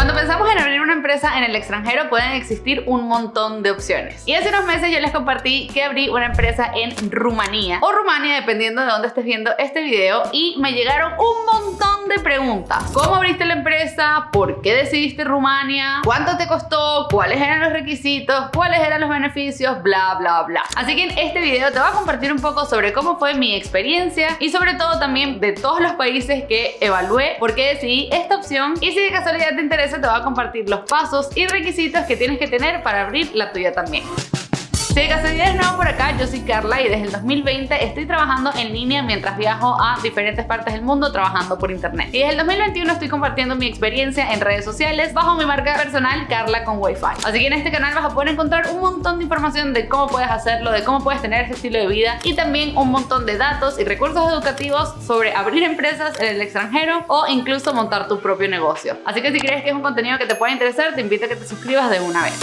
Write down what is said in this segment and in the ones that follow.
Cuando pensamos en abrir una empresa en el extranjero pueden existir un montón de opciones. Y hace unos meses yo les compartí que abrí una empresa en Rumanía o Rumania, dependiendo de dónde estés viendo este video, y me llegaron un montón de preguntas. ¿Cómo abriste la empresa? ¿Por qué decidiste Rumania? ¿Cuánto te costó? ¿Cuáles eran los requisitos? ¿Cuáles eran los beneficios? Bla, bla, bla. Así que en este video te voy a compartir un poco sobre cómo fue mi experiencia y sobre todo también de todos los países que evalué, por qué decidí esta opción, y si de casualidad te interesa te voy a compartir los pasos y requisitos que tienes que tener para abrir la tuya también. Si de casualidad eres nuevo por acá, yo soy Carla y desde el 2020 estoy trabajando en línea mientras viajo a diferentes partes del mundo trabajando por internet. Y desde el 2021 estoy compartiendo mi experiencia en redes sociales bajo mi marca personal Carla con Wi-Fi. Así que en este canal vas a poder encontrar un montón de información de cómo puedes hacerlo, de cómo puedes tener ese estilo de vida y también un montón de datos y recursos educativos sobre abrir empresas en el extranjero o incluso montar tu propio negocio. Así que si crees que es un contenido que te pueda interesar, te invito a que te suscribas de una vez.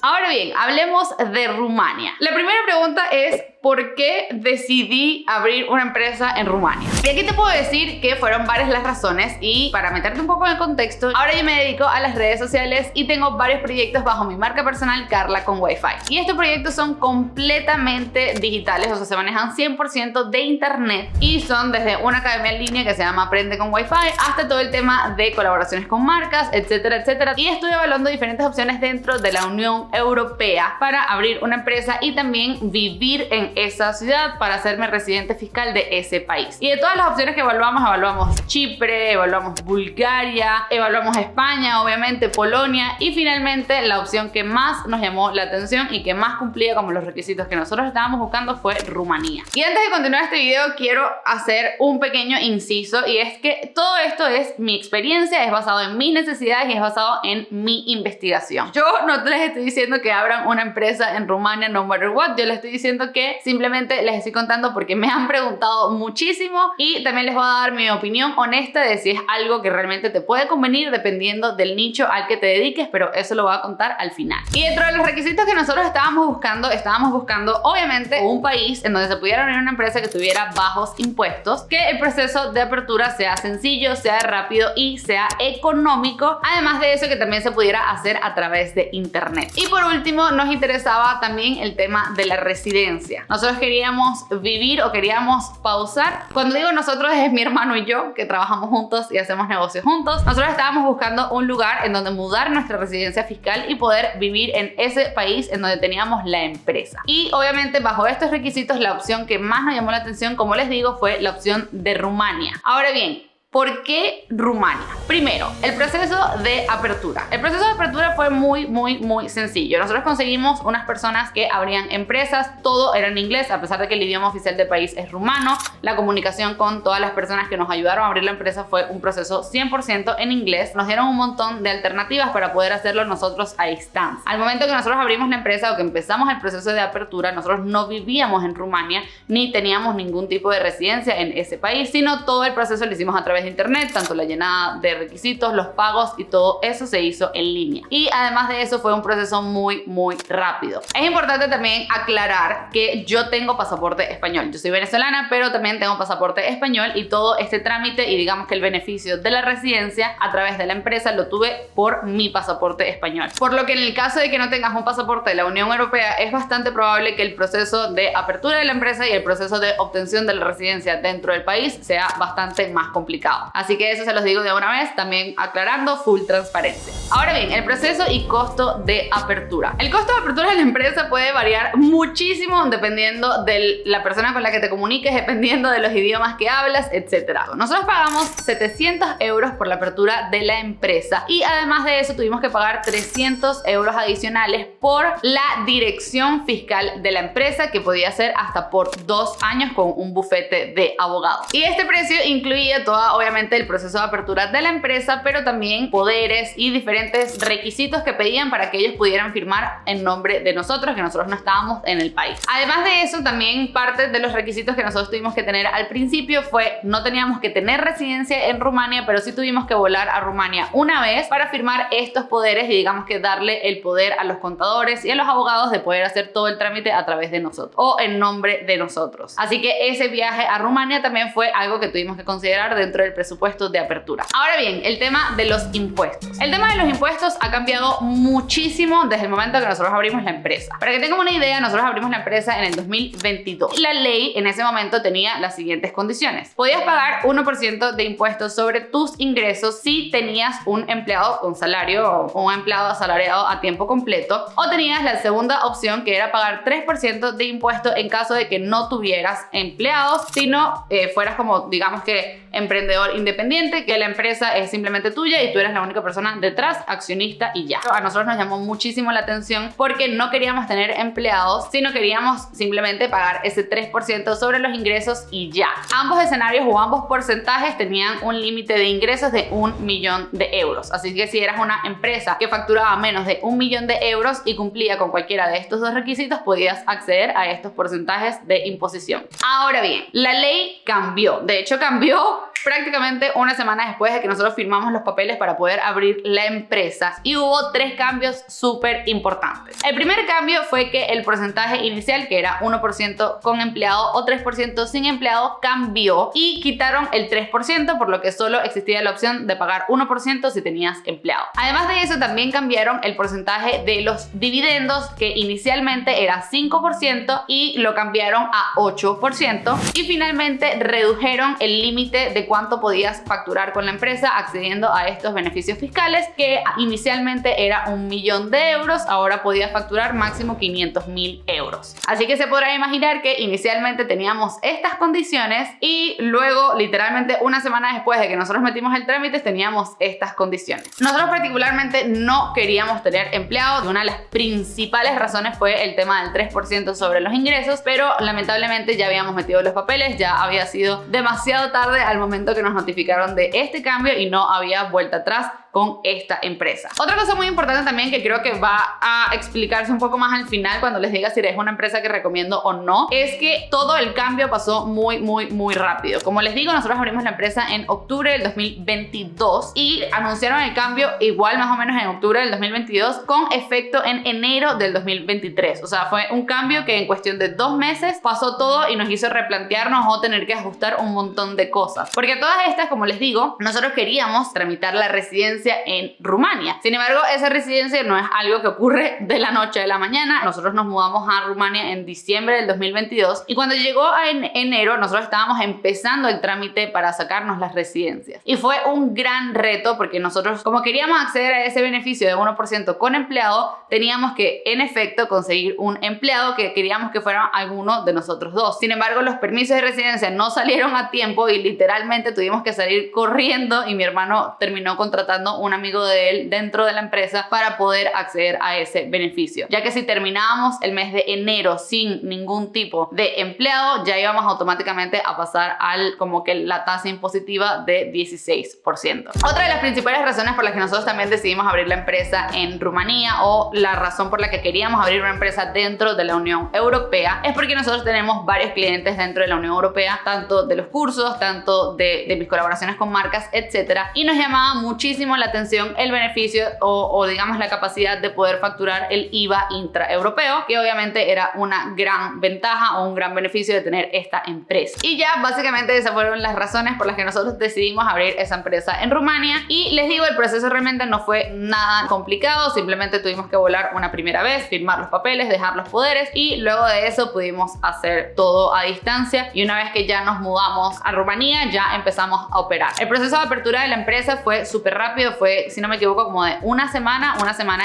Ahora bien, hablemos de Rumania. La primera pregunta es ¿por qué decidí abrir una empresa en Rumania? Y aquí te puedo decir que fueron varias las razones, y para meterte un poco en el contexto, ahora yo me dedico a las redes sociales y tengo varios proyectos bajo mi marca personal Carla con Wi-Fi. Y estos proyectos son completamente digitales, o sea, se manejan 100% de internet y son desde una academia en línea que se llama Aprende con Wi-Fi hasta todo el tema de colaboraciones con marcas, etcétera, etcétera. Y estoy evaluando diferentes opciones dentro de la Unión Europea para abrir una empresa y también vivir en esa ciudad para hacerme residente fiscal de ese país. Y de todas las opciones que evaluamos Chipre, evaluamos Bulgaria, evaluamos España, obviamente Polonia, y finalmente la opción que más nos llamó la atención y que más cumplía como los requisitos que nosotros estábamos buscando fue Rumanía. Y antes de continuar este video quiero hacer un pequeño inciso, y es que todo esto es mi experiencia, es basado en mis necesidades y es basado en mi investigación. Yo no les estoy diciendo que abran una empresa en Rumania no matter what, yo les estoy diciendo que simplemente les estoy contando porque me han preguntado muchísimo, y también les voy a dar mi opinión honesta de si es algo que realmente te puede convenir dependiendo del nicho al que te dediques, pero eso lo voy a contar al final. Y dentro de los requisitos que nosotros estábamos buscando obviamente un país en donde se pudiera abrir una empresa que tuviera bajos impuestos, que el proceso de apertura sea sencillo, sea rápido y sea económico, además de eso que también se pudiera hacer a través de internet. Y por último nos interesaba también el tema de la residencia. Nosotros queríamos vivir o queríamos pausar. Cuando digo nosotros es mi hermano y yo, que trabajamos juntos y hacemos negocios juntos. Nosotros estábamos buscando un lugar en donde mudar nuestra residencia fiscal y poder vivir en ese país en donde teníamos la empresa. Y obviamente bajo estos requisitos la opción que más nos llamó la atención, como les digo, fue la opción de Rumania. Ahora bien, ¿por qué Rumania? Primero, el proceso de apertura. El proceso de apertura fue muy sencillo. Nosotros conseguimos unas personas que abrían empresas, todo era en inglés, a pesar de que el idioma oficial del país es rumano. La comunicación con todas las personas que nos ayudaron a abrir la empresa fue un proceso 100% en inglés. Nos dieron un montón de alternativas para poder hacerlo nosotros a distancia. Al momento que nosotros abrimos la empresa o que empezamos el proceso de apertura, nosotros no vivíamos en Rumania ni teníamos ningún tipo de residencia en ese país, sino todo el proceso lo hicimos a través de internet, tanto la llenada de requisitos, los pagos y todo eso se hizo en línea. Y además de eso fue un proceso muy rápido. Es importante también aclarar que yo tengo pasaporte español. Yo soy venezolana, pero también tengo pasaporte español, y todo este trámite y digamos que el beneficio de la residencia a través de la empresa lo tuve por mi pasaporte español. Por lo que en el caso de que no tengas un pasaporte de la Unión Europea, es bastante probable que el proceso de apertura de la empresa y el proceso de obtención de la residencia dentro del país sea bastante más complicado. Así que eso se los digo de una vez, también aclarando, full transparencia. Ahora bien, el proceso y costo de apertura. El costo de apertura de la empresa puede variar muchísimo dependiendo de la persona con la que te comuniques, dependiendo de los idiomas que hablas, etc. Nosotros pagamos 700 euros por la apertura de la empresa, y además de eso tuvimos que pagar 300 euros adicionales por la dirección fiscal de la empresa, que podía ser hasta por 2 años con un bufete de abogados. Y este precio incluía toda, obviamente, el proceso de apertura de la empresa, pero también poderes y diferentes requisitos que pedían para que ellos pudieran firmar en nombre de nosotros, que nosotros no estábamos en el país. Además de eso, también parte de los requisitos que nosotros tuvimos que tener al principio fue: no teníamos que tener residencia en Rumania, pero sí tuvimos que volar a Rumania una vez para firmar estos poderes y digamos que darle el poder a los contadores y a los abogados de poder hacer todo el trámite a través de nosotros o en nombre de nosotros. Así que ese viaje a Rumania también fue algo que tuvimos que considerar dentro del el presupuesto de apertura. Ahora bien, el tema de los impuestos. El tema de los impuestos ha cambiado muchísimo desde el momento que nosotros abrimos la empresa. Para que tengan una idea, nosotros abrimos la empresa en el 2022. La ley en ese momento tenía las siguientes condiciones. Podías pagar 1% de impuestos sobre tus ingresos si tenías un empleado con salario o un empleado asalariado a tiempo completo, o tenías la segunda opción, que era pagar 3% de impuesto en caso de que no tuvieras empleados, sino fueras como, digamos que, emprendedor independiente, que la empresa es simplemente tuya y tú eres la única persona detrás, accionista y ya. A nosotros nos llamó muchísimo la atención porque no queríamos tener empleados, sino queríamos simplemente pagar ese 3% sobre los ingresos y ya. Ambos escenarios o ambos porcentajes tenían un límite de ingresos de 1 millón de euros. Así que si eras una empresa que facturaba menos de 1 millón de euros y cumplía con cualquiera de estos dos requisitos, podías acceder a estos porcentajes de imposición. Ahora bien, la ley cambió. De hecho, cambió prácticamente una semana después de que nosotros firmamos los papeles para poder abrir la empresa, y hubo 3 cambios súper importantes. El primer cambio fue que el porcentaje inicial, que era 1% con empleado o 3% sin empleado, cambió y quitaron el 3%, por lo que solo existía la opción de pagar 1% si tenías empleado. Además de eso, también cambiaron el porcentaje de los dividendos, que inicialmente era 5% y lo cambiaron a 8%, y finalmente redujeron el límite de cuánto podías facturar con la empresa accediendo a estos beneficios fiscales, que inicialmente era 1 millón de euros, ahora podías facturar máximo 500.000 euros. Así que se podrá imaginar que inicialmente teníamos estas condiciones y luego, literalmente una semana después de que nosotros metimos el trámite, teníamos estas condiciones. Nosotros particularmente no queríamos tener empleados. Una de las principales razones fue el tema del 3% sobre los ingresos, pero lamentablemente ya habíamos metido los papeles, ya había sido demasiado tarde al momento que nos notificaron de este cambio y no había vuelta atrás con esta empresa. Otra cosa muy importante también, que creo que va a explicarse un poco más al final cuando les diga si es una empresa que recomiendo o no, es que todo el cambio pasó muy rápido. Como les digo, nosotros abrimos la empresa en octubre del 2022 y anunciaron el cambio igual más o menos en octubre del 2022 con efecto en enero del 2023. O sea, fue un cambio que en cuestión de 2 meses pasó todo y nos hizo replantearnos o tener que ajustar un montón de cosas. Porque todas estas, como les digo, nosotros queríamos tramitar la residencia en Rumania. Sin embargo, esa residencia no es algo que ocurre de la noche a la mañana. Nosotros nos mudamos a Rumania en diciembre del 2022 y cuando llegó en enero nosotros estábamos empezando el trámite para sacarnos las residencias. Y fue un gran reto porque nosotros, como queríamos acceder a ese beneficio de 1% con empleado, teníamos que en efecto conseguir un empleado que queríamos que fuera alguno de nosotros dos. Sin embargo, los permisos de residencia no salieron a tiempo y literalmente tuvimos que salir corriendo, y mi hermano terminó contratando un amigo de él dentro de la empresa para poder acceder a ese beneficio, ya que si terminábamos el mes de enero sin ningún tipo de empleado, ya íbamos automáticamente a pasar al como que la tasa impositiva de 16%. Otra de las principales razones por las que nosotros también decidimos abrir la empresa en Rumanía, o la razón por la que queríamos abrir una empresa dentro de la Unión Europea, es porque nosotros tenemos varios clientes dentro de la Unión Europea, tanto de los cursos, tanto de mis colaboraciones con marcas, etcétera, y nos llamaba muchísimo la atención el beneficio o digamos la capacidad de poder facturar el IVA intraeuropeo, que obviamente era una gran ventaja o un gran beneficio de tener esta empresa. Y ya básicamente esas fueron las razones por las que nosotros decidimos abrir esa empresa en Rumania. Y les digo, el proceso realmente no fue nada complicado, simplemente tuvimos que volar una primera vez, firmar los papeles, dejar los poderes, y luego de eso pudimos hacer todo a distancia, y una vez que ya nos mudamos a Rumanía ya empezamos a operar. El proceso de apertura de la empresa fue súper rápido, fue, si no me equivoco, como de una semana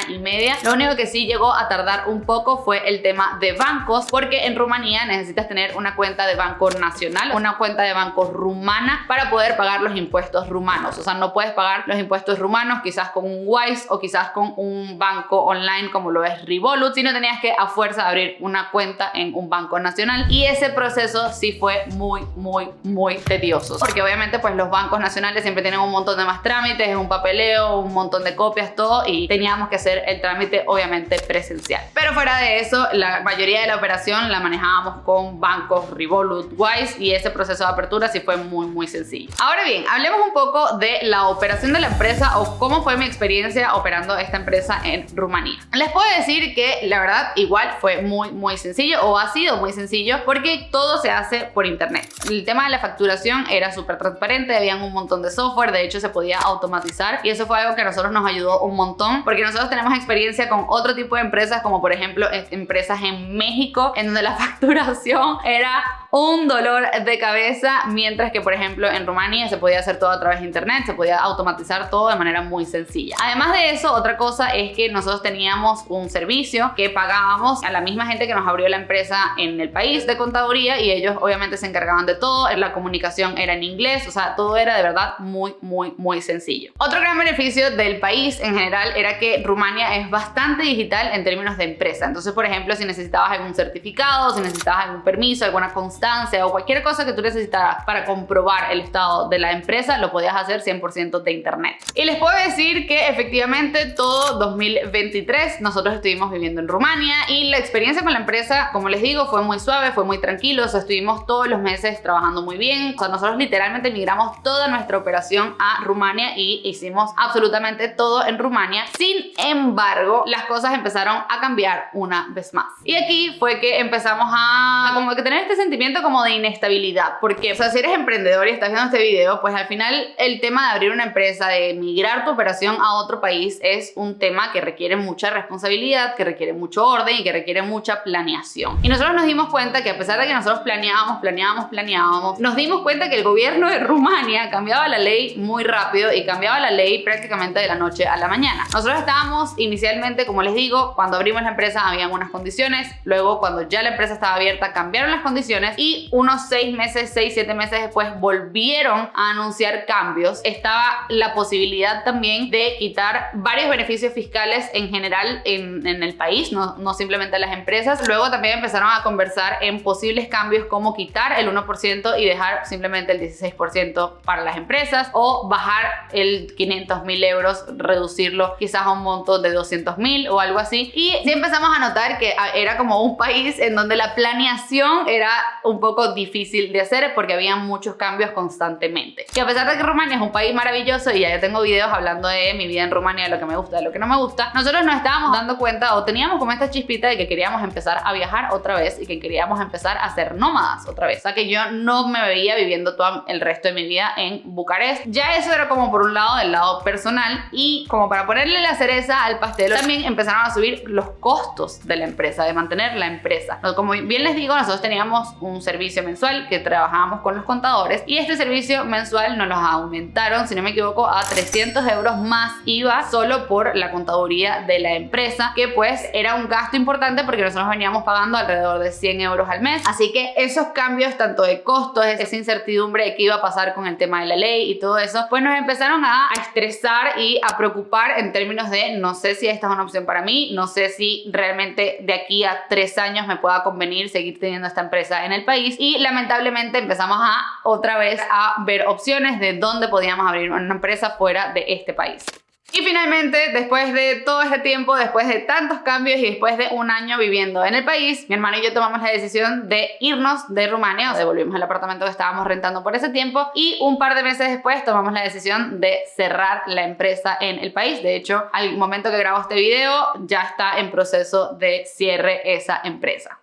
y media. Lo único que sí llegó a tardar un poco fue el tema de bancos, porque en Rumanía necesitas tener una cuenta de banco nacional, una cuenta de banco rumana, para poder pagar los impuestos rumanos. O sea, no puedes pagar los impuestos rumanos quizás con un Wise o quizás con un banco online como lo es Revolut, sino tenías que a fuerza abrir una cuenta en un banco nacional, y ese proceso sí fue muy tedioso, porque obviamente pues los bancos nacionales siempre tienen un montón de más trámites, es un papel papeleo, un montón de copias, todo, y teníamos que hacer el trámite obviamente presencial. Pero fuera de eso, la mayoría de la operación la manejábamos con bancos Revolut, Wise, y ese proceso de apertura sí fue muy sencillo. Ahora bien, hablemos un poco de la operación de la empresa o cómo fue mi experiencia operando esta empresa en Rumanía. Les puedo decir que la verdad igual fue muy sencillo, o ha sido muy sencillo, porque todo se hace por internet. El tema de la facturación era súper transparente, habían un montón de software, de hecho se podía automatizar, y eso fue algo que a nosotros nos ayudó un montón, porque nosotros tenemos experiencia con otro tipo de empresas, como por ejemplo empresas en México, en donde la facturación era un dolor de cabeza, mientras que por ejemplo en Rumania se podía hacer todo a través de internet, se podía automatizar todo de manera muy sencilla. Además de eso, otra cosa es que nosotros teníamos un servicio que pagábamos a la misma gente que nos abrió la empresa en el país de contaduría, y ellos obviamente se encargaban de todo, la comunicación era en inglés, o sea, todo era de verdad muy sencillo. Otro gran beneficio del país en general era que Rumania es bastante digital en términos de empresa. Entonces, por ejemplo, si necesitabas algún certificado, si necesitabas algún permiso, alguna constancia o cualquier cosa que tú necesitaras para comprobar el estado de la empresa, lo podías hacer 100% de internet. Y les puedo decir que efectivamente todo 2023 nosotros estuvimos viviendo en Rumania, y la experiencia con la empresa, como les digo, fue muy suave, fue muy tranquilo. O sea, estuvimos todos los meses trabajando muy bien. O sea, nosotros literalmente migramos toda nuestra operación a Rumania y hicimos absolutamente todo en Rumania. Sin embargo, las cosas empezaron a cambiar una vez más. Y aquí fue que empezamos a como que tener este sentimiento como de inestabilidad, porque, o sea, si eres emprendedor y estás viendo este video, pues al final el tema de abrir una empresa, de migrar tu operación a otro país, es un tema que requiere mucha responsabilidad, que requiere mucho orden y que requiere mucha planeación. Y nosotros nos dimos cuenta que a pesar de que nosotros planeábamos, nos dimos cuenta que el gobierno de Rumania cambiaba la ley muy rápido, y cambiaba la ley prácticamente de la noche a la mañana. Nosotros estábamos inicialmente, como les digo, cuando abrimos la empresa habían unas condiciones, luego cuando ya la empresa estaba abierta cambiaron las condiciones, y unos 6 meses, 7 meses después volvieron a anunciar cambios. Estaba la posibilidad también de quitar varios beneficios fiscales en general en el país, no simplemente a las empresas. Luego también empezaron a conversar en posibles cambios como quitar el 1% y dejar simplemente el 16% para las empresas, o bajar el 500.000 euros, reducirlo quizás a un monto de 200.000 o algo así. Y sí empezamos a notar que era como un país en donde la planeación era un poco difícil de hacer, porque había muchos cambios constantemente. Y a pesar de que Rumania es un país maravilloso, y ya tengo videos hablando de mi vida en Rumania, de lo que me gusta, de lo que no me gusta, nosotros nos estábamos dando cuenta, o teníamos como esta chispita de que queríamos empezar a viajar otra vez, y que queríamos empezar a ser nómadas otra vez. O sea, que yo no me veía viviendo todo el resto de mi vida en Bucarest. Ya eso era como por un lado, del lado personal, y como para ponerle la cereza al pastel, también empezaron a subir los costos de la empresa, de mantener la empresa. Como bien les digo, nosotros teníamos un servicio mensual que trabajábamos con los contadores, y este servicio mensual nos los aumentaron, si no me equivoco, a 300 euros más IVA solo por la contaduría de la empresa, que pues era un gasto importante porque nosotros veníamos pagando alrededor de 100 euros al mes. Así que esos cambios tanto de costos, esa incertidumbre de qué iba a pasar con el tema de la ley y todo eso, pues nos empezaron a estresar y a preocupar en términos de no sé si esta es una opción para mí, no sé si realmente de aquí a 3 años me pueda convenir seguir teniendo esta empresa en el país. Y lamentablemente empezamos otra vez a ver opciones de dónde podíamos abrir una empresa fuera de este país. Y finalmente, después de todo este tiempo, después de tantos cambios y después de un año viviendo en el país, mi hermano y yo tomamos la decisión de irnos de Rumania, o devolvimos el apartamento que estábamos rentando por ese tiempo, y un par de meses después tomamos la decisión de cerrar la empresa en el país. De hecho, al momento que grabo este video ya está en proceso de cierre esa empresa.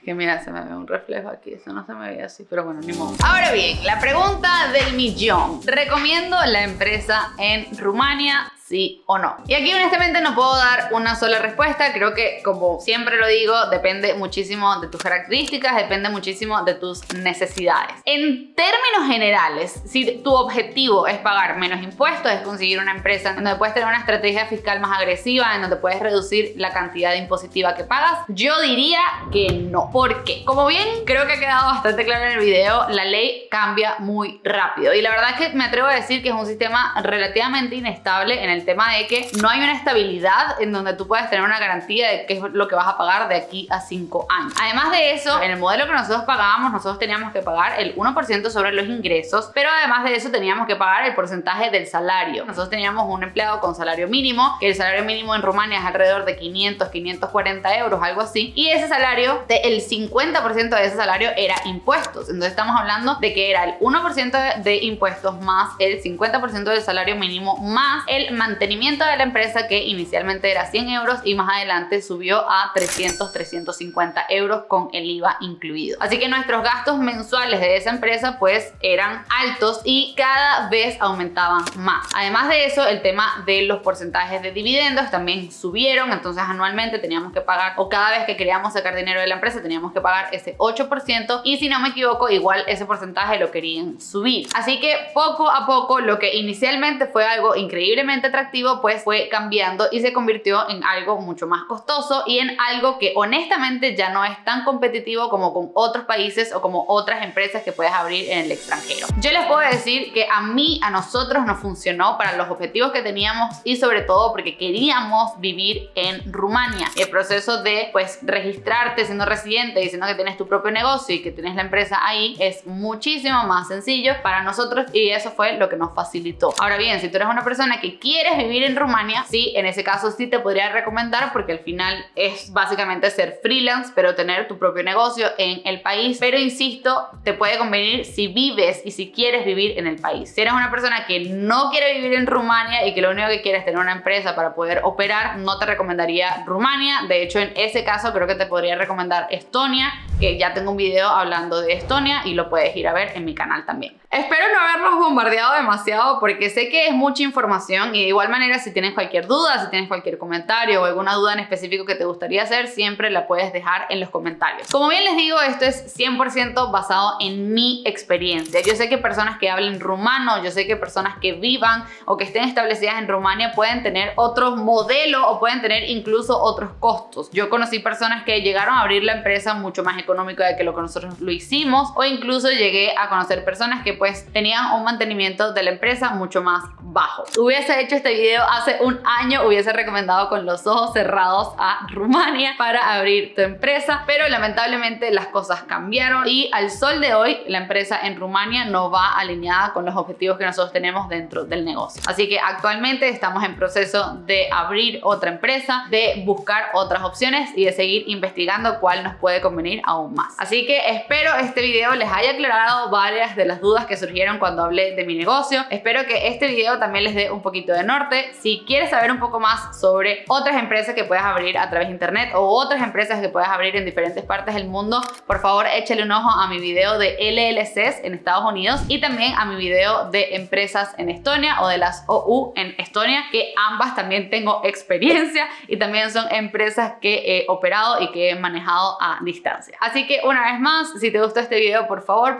Que mira, se me ve un reflejo aquí, eso no se me veía así, pero bueno, ni modo. Ahora bien, la pregunta del millón. ¿Recomiendo la empresa en Rumania? ¿Sí o no? Y aquí honestamente no puedo dar una sola respuesta. Creo que, como siempre lo digo, depende muchísimo de tus características, depende muchísimo de tus necesidades. En términos generales, si tu objetivo es pagar menos impuestos, es conseguir una empresa en donde puedes tener una estrategia fiscal más agresiva, en donde puedes reducir la cantidad de impositiva que pagas, yo diría que no. ¿Por qué? Como bien creo que ha quedado bastante claro en el video, la ley cambia muy rápido, y la verdad es que me atrevo a decir que es un sistema relativamente inestable en el tema de que no hay una estabilidad en donde tú puedes tener una garantía de qué es lo que vas a pagar de aquí a 5 años. Además de eso, en el modelo que nosotros pagábamos, nosotros teníamos que pagar el 1% sobre los ingresos, pero además de eso teníamos que pagar el porcentaje del salario. Nosotros teníamos un empleado con salario mínimo, que el salario mínimo en Rumania es alrededor de 500, 540 euros, algo así, y ese salario, el 50% de ese salario era impuestos. Entonces estamos hablando de que era el 1% de impuestos más el 50% del salario mínimo más el mantenimiento de la empresa, que inicialmente era 100 euros y más adelante subió a 300, 350 euros con el IVA incluido. Así que nuestros gastos mensuales de esa empresa pues eran altos y cada vez aumentaban más. Además de eso, el tema de los porcentajes de dividendos también subieron, entonces anualmente teníamos que pagar, o cada vez que queríamos sacar dinero de la empresa teníamos que pagar ese 8%, y si no me equivoco igual ese porcentaje lo querían subir. Así que poco a poco lo que inicialmente fue algo increíblemente atractivo pues fue cambiando y se convirtió en algo mucho más costoso y en algo que honestamente ya no es tan competitivo como con otros países o como otras empresas que puedes abrir en el extranjero. Yo les puedo decir que a nosotros nos funcionó para los objetivos que teníamos y sobre todo porque queríamos vivir en Rumania. El proceso de pues registrarte siendo residente, diciendo que tienes tu propio negocio y que tienes la empresa ahí, es muchísimo más sencillo para nosotros y eso fue lo que nos facilitó. Ahora bien, si tú eres una persona que quieres vivir en Rumania, sí, en ese caso sí te podría recomendar, porque al final es básicamente ser freelance pero tener tu propio negocio en el país, pero insisto, te puede convenir si vives y si quieres vivir en el país. Si eres una persona que no quiere vivir en Rumania y que lo único que quiere es tener una empresa para poder operar, no te recomendaría Rumania. De hecho, en ese caso creo que te podría recomendar Estonia, que ya tengo un video hablando de Estonia y lo puedes ir a ver en mi canal también. Espero no haberlos bombardeado demasiado porque sé que es mucha información, y de igual manera si tienes cualquier duda, si tienes cualquier comentario o alguna duda en específico que te gustaría hacer, siempre la puedes dejar en los comentarios. Como bien les digo, esto es 100% basado en mi experiencia. Yo sé que personas que hablen rumano, yo sé que personas que vivan o que estén establecidas en Rumania pueden tener otros modelos o pueden tener incluso otros costos. Yo conocí personas que llegaron a abrir la empresa mucho más económico de que lo que nosotros lo hicimos, o incluso llegué a conocer personas que pues tenían un mantenimiento de la empresa mucho más bajo. Hubiese hecho este video hace un año, hubiese recomendado con los ojos cerrados a Rumania para abrir tu empresa, pero lamentablemente las cosas cambiaron y al sol de hoy la empresa en Rumania no va alineada con los objetivos que nosotros tenemos dentro del negocio. Así que actualmente estamos en proceso de abrir otra empresa, de buscar otras opciones y de seguir investigando cuál nos puede convenir aún más. Así que espero este video les haya aclarado varias de las dudas que surgieron cuando hablé de mi negocio. Espero que este video también les dé un poquito de norte. Si quieres saber un poco más sobre otras empresas que puedes abrir a través de internet o otras empresas que puedes abrir en diferentes partes del mundo, por favor échale un ojo a mi video de LLCs en Estados Unidos y también a mi video de empresas en Estonia o de las OU en Estonia, que ambas también tengo experiencia y también son empresas que he operado y que he manejado a distancia. Así que una vez más, si te gustó este video, por favor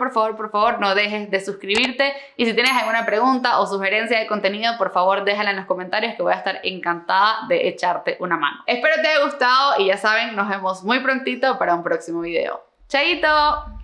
no dejes de suscribirte, y si tienes alguna pregunta o sugerencia de contenido, por favor déjala en los comentarios que voy a estar encantada de echarte una mano. Espero te haya gustado y ya saben, nos vemos muy prontito para un próximo video. ¡Chaito!